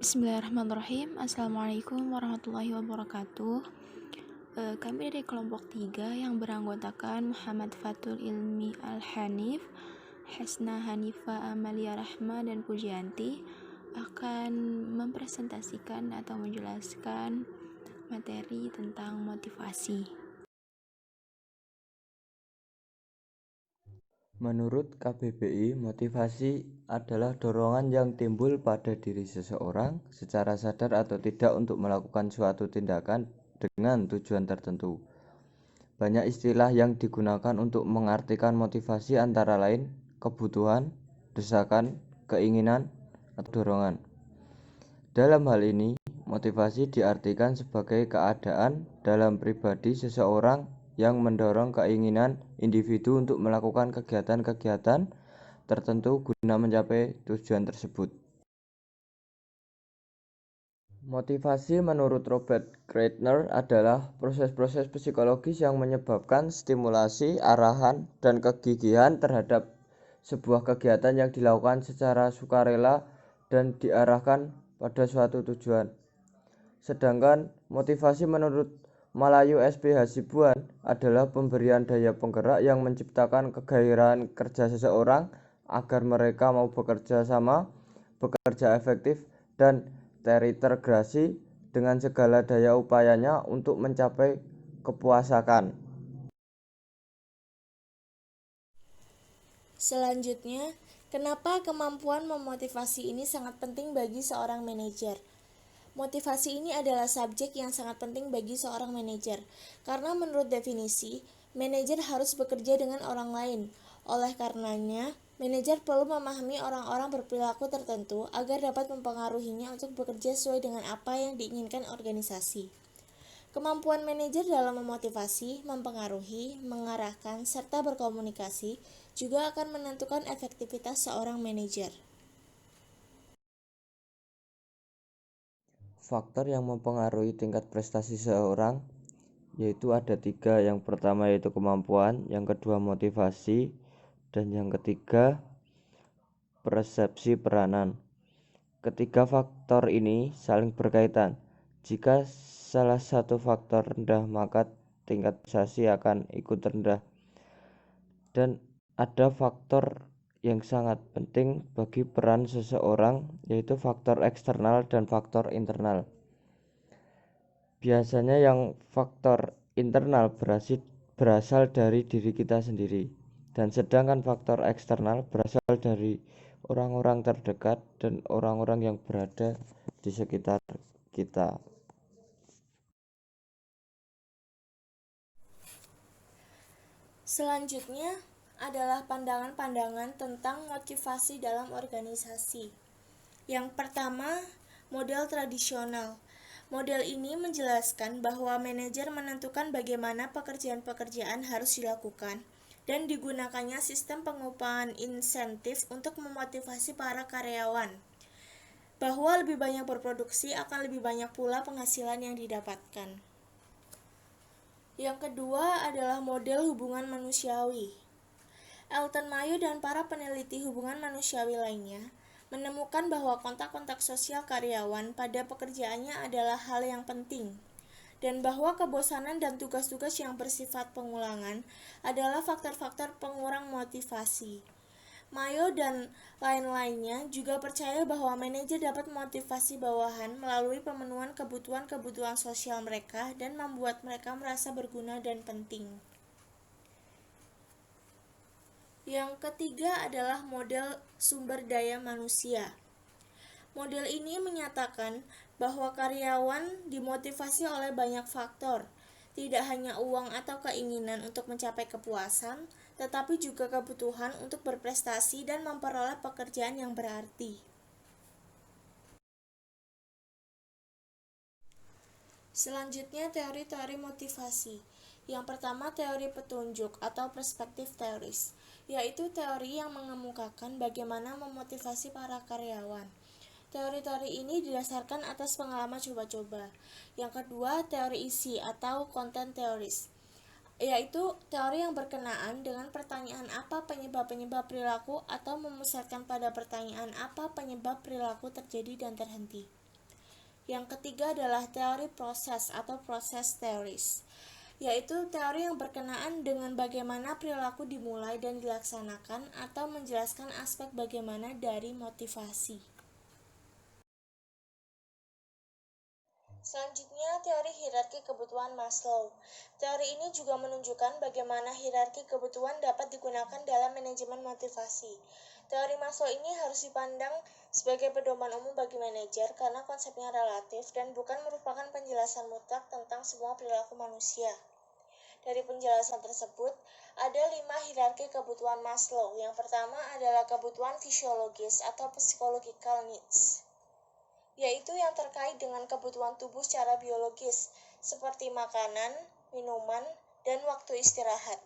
Bismillahirrahmanirrahim. Assalamualaikum warahmatullahi wabarakatuh. Kami dari kelompok 3 yang beranggotakan Muhammad Fatul Ilmi Al-Hanif, Hasna Hanifa Amalia Rahma, dan Pujianti akan mempresentasikan atau menjelaskan materi tentang motivasi. Menurut KBBI, motivasi adalah dorongan yang timbul pada diri seseorang secara sadar atau tidak untuk melakukan suatu tindakan dengan tujuan tertentu. Banyak istilah yang digunakan untuk mengartikan motivasi antara lain kebutuhan, desakan, keinginan, atau dorongan. Dalam hal ini, motivasi diartikan sebagai keadaan dalam pribadi seseorang yang mendorong keinginan individu untuk melakukan kegiatan-kegiatan tertentu guna mencapai tujuan tersebut. Motivasi menurut Robert Kreitner adalah proses-proses psikologis yang menyebabkan stimulasi, arahan, dan kegigihan terhadap sebuah kegiatan yang dilakukan secara sukarela dan diarahkan pada suatu tujuan. Sedangkan motivasi menurut Malayu S.P. Hasibuan adalah pemberian daya penggerak yang menciptakan kegairahan kerja seseorang agar mereka mau bekerja sama, bekerja efektif, dan terintegrasi dengan segala daya upayanya untuk mencapai kepuasan. Selanjutnya, kenapa kemampuan memotivasi ini sangat penting bagi seorang manajer? Motivasi ini adalah subjek yang sangat penting bagi seorang manajer, karena menurut definisi, manajer harus bekerja dengan orang lain. Oleh karenanya, manajer perlu memahami orang-orang berperilaku tertentu agar dapat mempengaruhinya untuk bekerja sesuai dengan apa yang diinginkan organisasi. Kemampuan manajer dalam memotivasi, mempengaruhi, mengarahkan, serta berkomunikasi juga akan menentukan efektivitas seorang manajer. Faktor yang mempengaruhi tingkat prestasi seseorang yaitu ada 3. Yang pertama yaitu kemampuan, yang kedua motivasi, dan yang ketiga persepsi peranan. Ketiga faktor ini saling berkaitan. Jika salah satu faktor rendah, maka tingkat prestasi akan ikut rendah. Dan ada faktor yang sangat penting bagi peran seseorang, yaitu faktor eksternal dan faktor internal. Biasanya yang faktor internal berasal dari diri kita sendiri, dan sedangkan faktor eksternal berasal dari orang-orang terdekat dan orang-orang yang berada di sekitar kita. Selanjutnya adalah pandangan-pandangan tentang motivasi dalam organisasi. Yang pertama, model tradisional. Model ini menjelaskan bahwa manajer menentukan bagaimana pekerjaan-pekerjaan harus dilakukan dan digunakannya sistem pengupahan insentif untuk memotivasi para karyawan. Bahwa lebih banyak berproduksi akan lebih banyak pula penghasilan yang didapatkan. Yang kedua adalah model hubungan manusiawi. Elton Mayo dan para peneliti hubungan manusiawi lainnya menemukan bahwa kontak-kontak sosial karyawan pada pekerjaannya adalah hal yang penting, dan bahwa kebosanan dan tugas-tugas yang bersifat pengulangan adalah faktor-faktor pengurang motivasi. Mayo dan lain-lainnya juga percaya bahwa manajer dapat memotivasi bawahan melalui pemenuhan kebutuhan-kebutuhan sosial mereka dan membuat mereka merasa berguna dan penting. Yang ketiga adalah model sumber daya manusia. Model ini menyatakan bahwa karyawan dimotivasi oleh banyak faktor, tidak hanya uang atau keinginan untuk mencapai kepuasan, tetapi juga kebutuhan untuk berprestasi dan memperoleh pekerjaan yang berarti. Selanjutnya, teori-teori motivasi. Yang pertama, teori petunjuk atau perspektif teoris, yaitu teori yang mengemukakan bagaimana memotivasi para karyawan. Teori-teori ini didasarkan atas pengalaman coba-coba. Yang kedua, teori isi atau content theories, yaitu teori yang berkenaan dengan pertanyaan apa penyebab-penyebab perilaku atau memusatkan pada pertanyaan apa penyebab perilaku terjadi dan terhenti. Yang ketiga adalah teori proses atau proses theories, yaitu teori yang berkenaan dengan bagaimana perilaku dimulai dan dilaksanakan atau menjelaskan aspek bagaimana dari motivasi. Selanjutnya, teori hierarki kebutuhan Maslow. Teori ini juga menunjukkan bagaimana hierarki kebutuhan dapat digunakan dalam manajemen motivasi. Teori Maslow ini harus dipandang sebagai pedoman umum bagi manajer karena konsepnya relatif dan bukan merupakan penjelasan mutlak tentang semua perilaku manusia. Dari penjelasan tersebut, ada 5 hierarki kebutuhan Maslow. Yang pertama adalah kebutuhan fisiologis atau psychological needs, yaitu yang terkait dengan kebutuhan tubuh secara biologis, seperti makanan, minuman, dan waktu istirahat.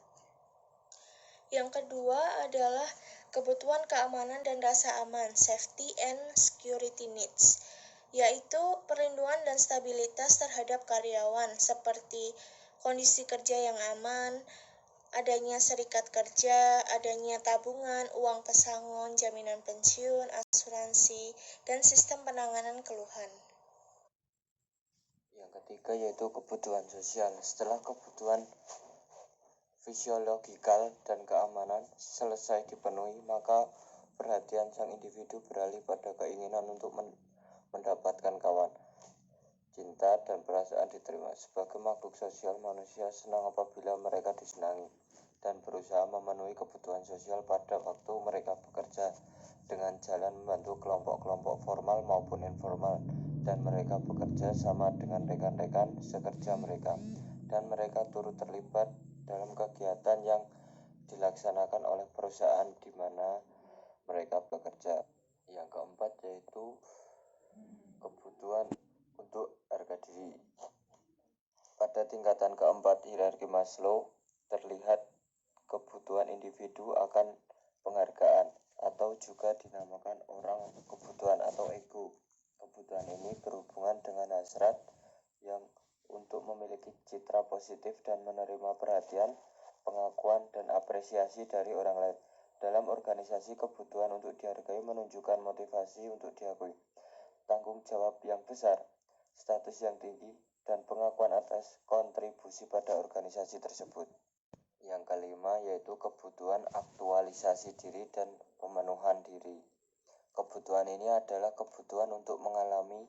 Yang kedua adalah kebutuhan keamanan dan rasa aman, safety and security needs, yaitu perlindungan dan stabilitas terhadap karyawan, seperti kondisi kerja yang aman, adanya serikat kerja, adanya tabungan, uang pesangon, jaminan pensiun, asuransi, dan sistem penanganan keluhan. Yang ketiga yaitu kebutuhan sosial. Setelah kebutuhan fisiologikal dan keamanan selesai dipenuhi, maka perhatian sang individu beralih pada keinginan untuk mendapatkan kawan, cinta, dan perasaan diterima. Sebagai makhluk sosial, manusia senang apabila mereka disenangi dan berusaha memenuhi kebutuhan sosial pada waktu mereka bekerja dengan jalan membantu kelompok-kelompok formal maupun informal, dan mereka bekerja sama dengan rekan-rekan sekerja mereka, dan mereka turut terlibat dalam kegiatan yang dilaksanakan oleh perusahaan di mana mereka bekerja. Yang keempat yaitu kebutuhan untuk harga diri. Pada tingkatan keempat hierarki Maslow terlihat kebutuhan individu akan penghargaan, atau juga dinamakan orang kebutuhan atau ego. Kebutuhan ini berhubungan dengan hasrat yang untuk memiliki citra positif dan menerima perhatian, pengakuan, dan apresiasi dari orang lain. Dalam organisasi, kebutuhan untuk dihargai menunjukkan motivasi untuk diakui, tanggung jawab yang besar, status yang tinggi, dan pengakuan atas kontribusi pada organisasi tersebut. Yang kelima yaitu kebutuhan aktualisasi diri dan pemenuhan diri. Kebutuhan ini adalah kebutuhan untuk mengalami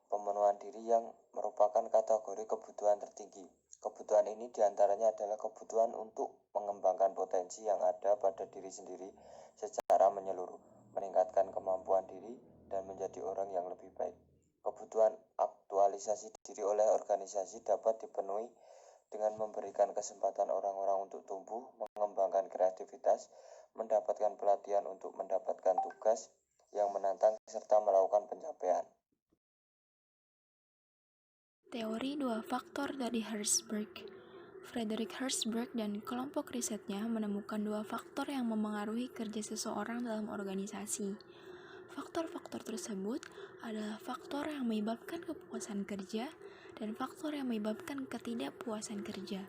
pemenuhan diri yang merupakan kategori kebutuhan tertinggi. Kebutuhan ini diantaranya adalah kebutuhan untuk mengembangkan potensi yang ada pada diri sendiri secara menyeluruh, meningkatkan kemampuan diri, dan menjadi orang yang lebih baik. Kebutuhan aktualisasi diri oleh organisasi dapat dipenuhi dengan memberikan kesempatan orang-orang untuk tumbuh, mengembangkan kreativitas, mendapatkan pelatihan untuk mendapatkan tugas yang menantang, serta melakukan pencapaian. Teori dua faktor dari Herzberg. Frederick Herzberg dan kelompok risetnya menemukan dua faktor yang memengaruhi kerja seseorang dalam organisasi. Faktor-faktor tersebut adalah faktor yang menyebabkan kepuasan kerja dan faktor yang menyebabkan ketidakpuasan kerja.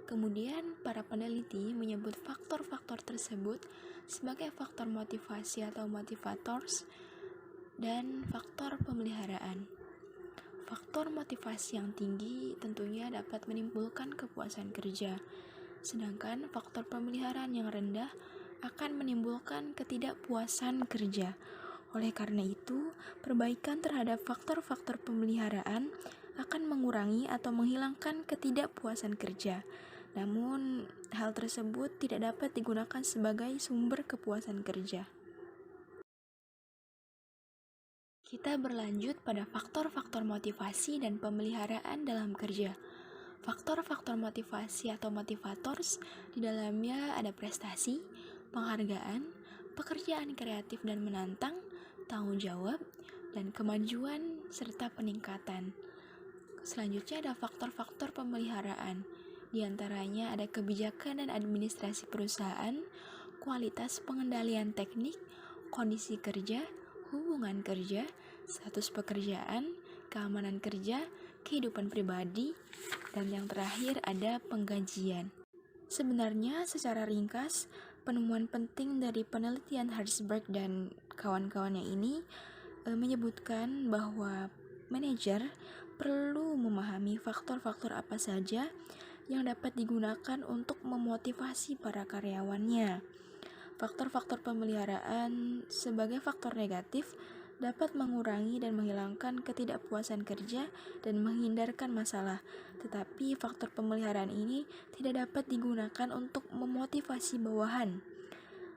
Kemudian, para peneliti menyebut faktor-faktor tersebut sebagai faktor motivasi atau motivators dan faktor pemeliharaan. Faktor motivasi yang tinggi tentunya dapat menimbulkan kepuasan kerja, sedangkan faktor pemeliharaan yang rendah akan menimbulkan ketidakpuasan kerja. Oleh karena itu, perbaikan terhadap faktor-faktor pemeliharaan akan mengurangi atau menghilangkan ketidakpuasan kerja. Namun, hal tersebut tidak dapat digunakan sebagai sumber kepuasan kerja. Kita berlanjut pada faktor-faktor motivasi dan pemeliharaan dalam kerja. Faktor-faktor motivasi atau motivators di dalamnya ada prestasi, penghargaan, pekerjaan kreatif dan menantang, tanggung jawab, dan kemajuan serta peningkatan. Selanjutnya ada faktor-faktor pemeliharaan. Di antaranya ada kebijakan dan administrasi perusahaan, kualitas pengendalian teknik, kondisi kerja, hubungan kerja, status pekerjaan, keamanan kerja, kehidupan pribadi, dan yang terakhir ada penggajian. Sebenarnya secara ringkas, penemuan penting dari penelitian Herzberg dan kawan-kawannya ini menyebutkan bahwa manajer perlu memahami faktor-faktor apa saja yang dapat digunakan untuk memotivasi para karyawannya. Faktor-faktor pemeliharaan sebagai faktor negatif dapat mengurangi dan menghilangkan ketidakpuasan kerja dan menghindarkan masalah. Tetapi faktor pemeliharaan ini tidak dapat digunakan untuk memotivasi bawahan.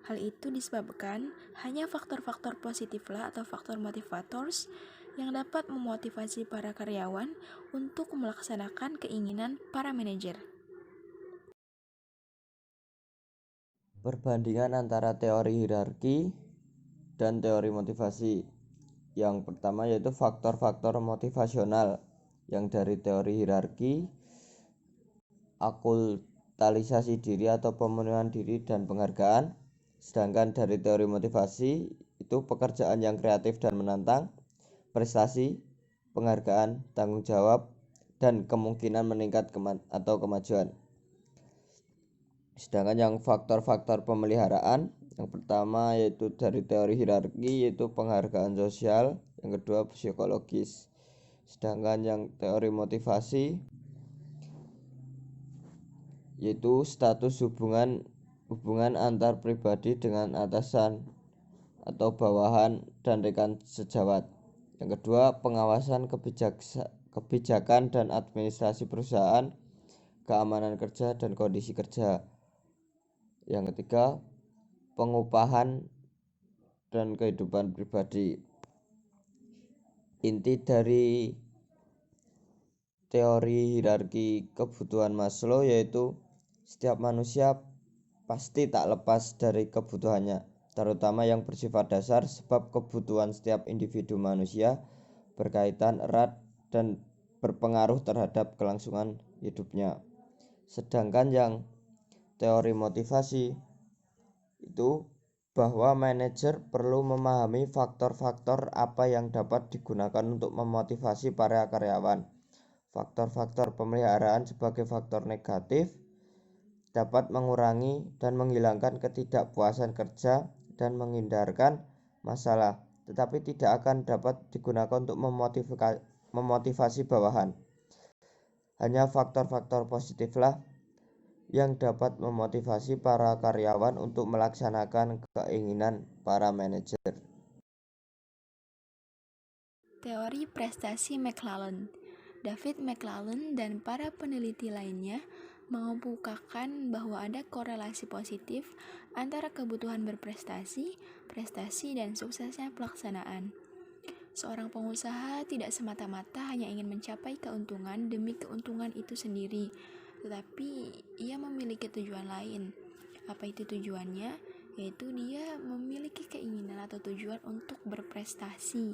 Hal itu disebabkan hanya faktor-faktor positiflah atau faktor motivators yang dapat memotivasi para karyawan untuk melaksanakan keinginan para manajer. Perbandingan antara teori hierarki dan teori motivasi. Yang pertama yaitu faktor-faktor motivasional, yang dari teori hierarki, akulturalisasi diri atau pemenuhan diri dan penghargaan. Sedangkan dari teori motivasi itu pekerjaan yang kreatif dan menantang, prestasi, penghargaan, tanggung jawab, dan kemungkinan meningkat atau kemajuan. Sedangkan yang faktor-faktor pemeliharaan, yang pertama yaitu dari teori hierarki yaitu penghargaan sosial, yang kedua psikologis. Sedangkan yang teori motivasi yaitu status hubungan antar pribadi dengan atasan atau bawahan dan rekan sejawat. Yang kedua, pengawasan kebijakan dan administrasi perusahaan, keamanan kerja dan kondisi kerja. Yang ketiga, pengupahan dan kehidupan pribadi. Inti dari teori hierarki kebutuhan Maslow yaitu setiap manusia pasti tak lepas dari kebutuhannya, terutama yang bersifat dasar, sebab kebutuhan setiap individu manusia berkaitan erat dan berpengaruh terhadap kelangsungan hidupnya. Sedangkan yang teori motivasi itu bahwa manajer perlu memahami faktor-faktor apa yang dapat digunakan untuk memotivasi para karyawan. Faktor-faktor pemeliharaan sebagai faktor negatif dapat mengurangi dan menghilangkan ketidakpuasan kerja dan menghindarkan masalah, tetapi tidak akan dapat digunakan untuk memotivasi bawahan. Hanya faktor-faktor positiflah yang dapat memotivasi para karyawan untuk melaksanakan keinginan para manajer. Teori prestasi McClelland. David McClelland dan para peneliti lainnya mengemukakan bahwa ada korelasi positif antara kebutuhan berprestasi, prestasi, dan suksesnya pelaksanaan. Seorang pengusaha tidak semata-mata hanya ingin mencapai keuntungan demi keuntungan itu sendiri, tetapi ia memiliki tujuan lain. Apa itu tujuannya? Yaitu dia memiliki keinginan atau tujuan untuk berprestasi.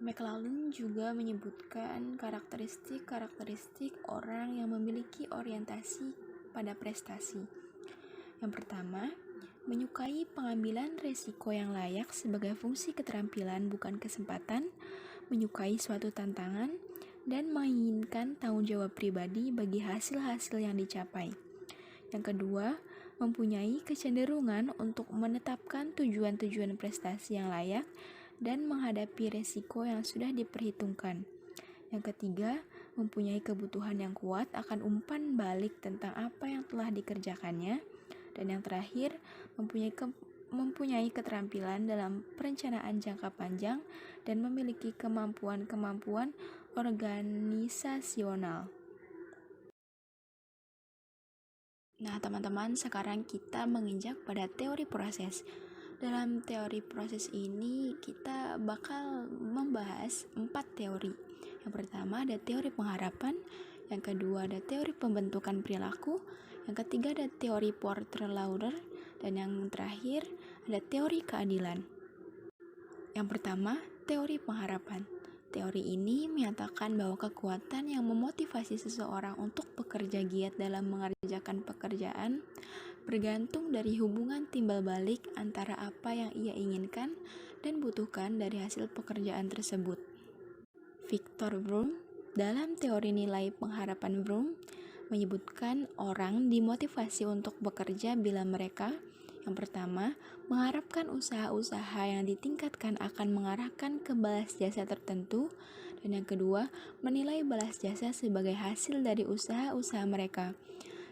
McClelland juga menyebutkan karakteristik orang yang memiliki orientasi pada prestasi. Yang pertama, menyukai pengambilan resiko yang layak sebagai fungsi keterampilan bukan kesempatan, menyukai suatu tantangan, dan menginginkan tanggung jawab pribadi bagi hasil-hasil yang dicapai. Yang kedua, mempunyai kecenderungan untuk menetapkan tujuan-tujuan prestasi yang layak dan menghadapi resiko yang sudah diperhitungkan. Yang ketiga, mempunyai kebutuhan yang kuat akan umpan balik tentang apa yang telah dikerjakannya. Dan yang terakhir, mempunyai keterampilan dalam perencanaan jangka panjang dan memiliki kemampuan organisasional. Nah, teman-teman, sekarang kita menginjak pada teori proses. Dalam teori proses ini kita bakal membahas 4 teori. Yang pertama ada teori pengharapan, yang kedua ada teori pembentukan perilaku, yang ketiga ada teori Porter-Lauder, dan yang terakhir ada teori keadilan. Yang pertama, teori pengharapan. Teori ini menyatakan bahwa kekuatan yang memotivasi seseorang untuk bekerja giat dalam mengerjakan pekerjaan bergantung dari hubungan timbal balik antara apa yang ia inginkan dan butuhkan dari hasil pekerjaan tersebut. Victor Vroom dalam teori nilai pengharapan Vroom menyebutkan orang dimotivasi untuk bekerja bila mereka, yang pertama, mengharapkan usaha-usaha yang ditingkatkan akan mengarahkan ke balas jasa tertentu, Dan yang kedua, menilai balas jasa sebagai hasil dari usaha-usaha mereka.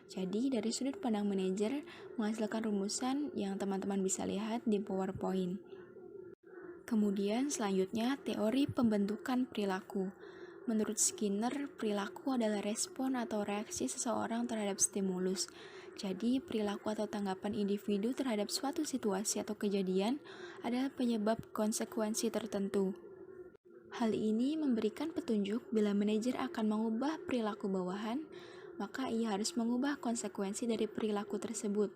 Jadi dari sudut pandang manajer, menghasilkan rumusan yang teman-teman bisa lihat di PowerPoint. Kemudian selanjutnya teori pembentukan perilaku. Menurut Skinner, perilaku adalah respon atau reaksi seseorang terhadap stimulus. Jadi perilaku atau tanggapan individu terhadap suatu situasi atau kejadian adalah penyebab konsekuensi tertentu. Hal ini memberikan petunjuk bila manajer akan mengubah perilaku bawahan, maka ia harus mengubah konsekuensi dari perilaku tersebut.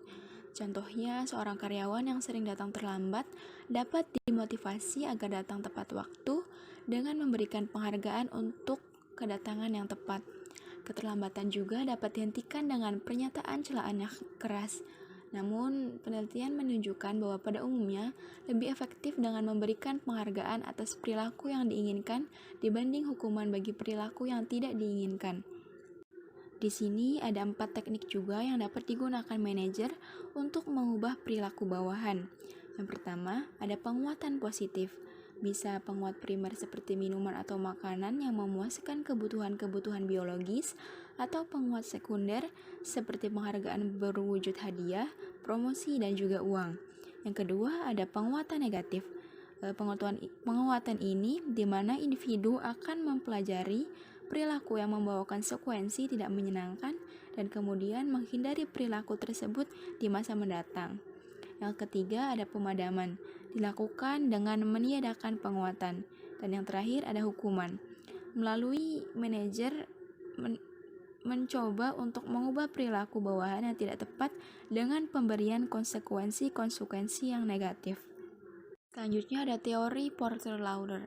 Contohnya, seorang karyawan yang sering datang terlambat dapat dimotivasi agar datang tepat waktu dengan memberikan penghargaan untuk kedatangan yang tepat. Keterlambatan juga dapat dihentikan dengan pernyataan celaan yang keras. Namun, penelitian menunjukkan bahwa pada umumnya lebih efektif dengan memberikan penghargaan atas perilaku yang diinginkan dibanding hukuman bagi perilaku yang tidak diinginkan. Di sini ada 4 teknik juga yang dapat digunakan manajer untuk mengubah perilaku bawahan. Yang pertama, ada penguatan positif. Bisa penguat primer seperti minuman atau makanan yang memuaskan kebutuhan-kebutuhan biologis, atau penguat sekunder seperti penghargaan berwujud hadiah, promosi, dan juga uang. Yang kedua, ada penguatan negatif. Penguatan ini di mana individu akan mempelajari perilaku yang membawa konsekuensi tidak menyenangkan dan kemudian menghindari perilaku tersebut di masa mendatang. Yang ketiga, ada pemadaman, dilakukan dengan meniadakan penguatan. Dan yang terakhir, ada hukuman. Melalui manajer mencoba untuk mengubah perilaku bawahan yang tidak tepat dengan pemberian konsekuensi yang negatif. Selanjutnya ada teori Porter-Lauder.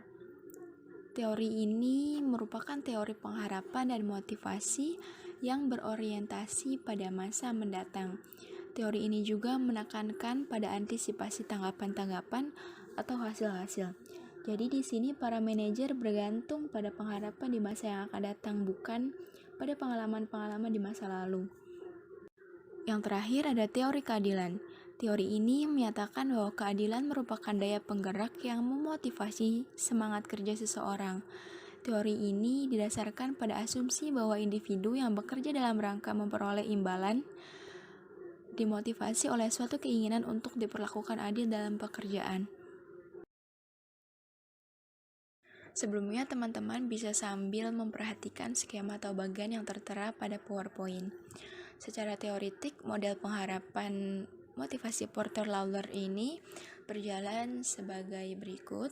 Teori ini merupakan teori pengharapan dan motivasi yang berorientasi pada masa mendatang. Teori ini juga menekankan pada antisipasi tanggapan-tanggapan atau hasil-hasil. Jadi di sini para manajer bergantung pada pengharapan di masa yang akan datang, bukan pada pengalaman-pengalaman di masa lalu. Yang terakhir ada teori keadilan. Teori ini menyatakan bahwa keadilan merupakan daya penggerak yang memotivasi semangat kerja seseorang. Teori ini didasarkan pada asumsi bahwa individu yang bekerja dalam rangka memperoleh imbalan dimotivasi oleh suatu keinginan untuk diperlakukan adil dalam pekerjaan. Sebelumnya, teman-teman bisa sambil memperhatikan skema atau bagian yang tertera pada PowerPoint. Secara teoritik, model pengharapan motivasi Porter-Lauder ini berjalan sebagai berikut.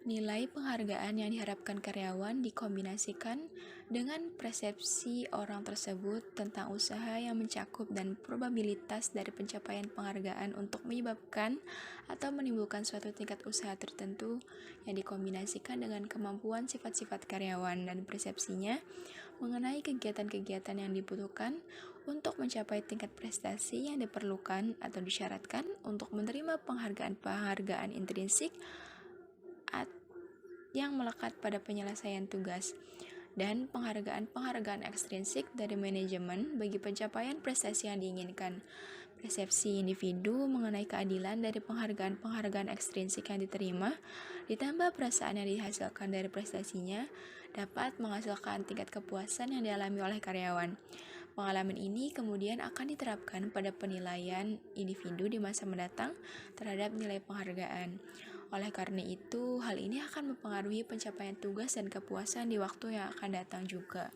Nilai penghargaan yang diharapkan karyawan dikombinasikan dengan persepsi orang tersebut tentang usaha yang mencakup dan probabilitas dari pencapaian penghargaan untuk menyebabkan atau menimbulkan suatu tingkat usaha tertentu yang dikombinasikan dengan kemampuan sifat-sifat karyawan dan persepsinya mengenai kegiatan-kegiatan yang dibutuhkan untuk mencapai tingkat prestasi yang diperlukan atau disyaratkan untuk menerima penghargaan-penghargaan intrinsik yang melekat pada penyelesaian tugas dan penghargaan-penghargaan ekstrinsik dari manajemen bagi pencapaian prestasi yang diinginkan. Persepsi individu mengenai keadilan dari penghargaan-penghargaan ekstrinsik yang diterima ditambah perasaan yang dihasilkan dari prestasinya dapat menghasilkan tingkat kepuasan yang dialami oleh karyawan. Pengalaman ini kemudian akan diterapkan pada penilaian individu di masa mendatang terhadap nilai penghargaan. Oleh karena itu, hal ini akan mempengaruhi pencapaian tugas dan kepuasan di waktu yang akan datang juga.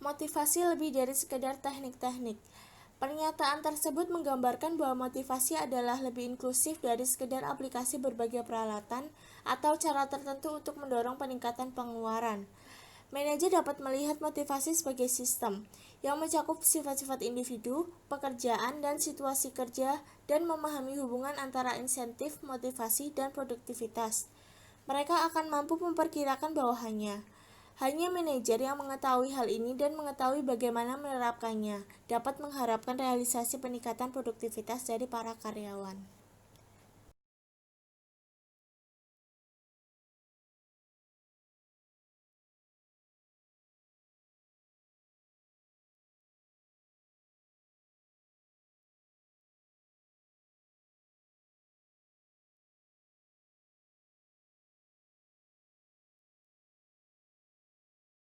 Motivasi lebih dari sekedar teknik-teknik. Pernyataan tersebut menggambarkan bahwa motivasi adalah lebih inklusif dari sekedar aplikasi berbagai peralatan atau cara tertentu untuk mendorong peningkatan pengeluaran. Manajer dapat melihat motivasi sebagai sistem yang mencakup sifat-sifat individu, pekerjaan, dan situasi kerja dan memahami hubungan antara insentif, motivasi, dan produktivitas. Mereka akan mampu memperkirakan bawahannya. Hanya manajer yang mengetahui hal ini dan mengetahui bagaimana menerapkannya dapat mengharapkan realisasi peningkatan produktivitas dari para karyawan.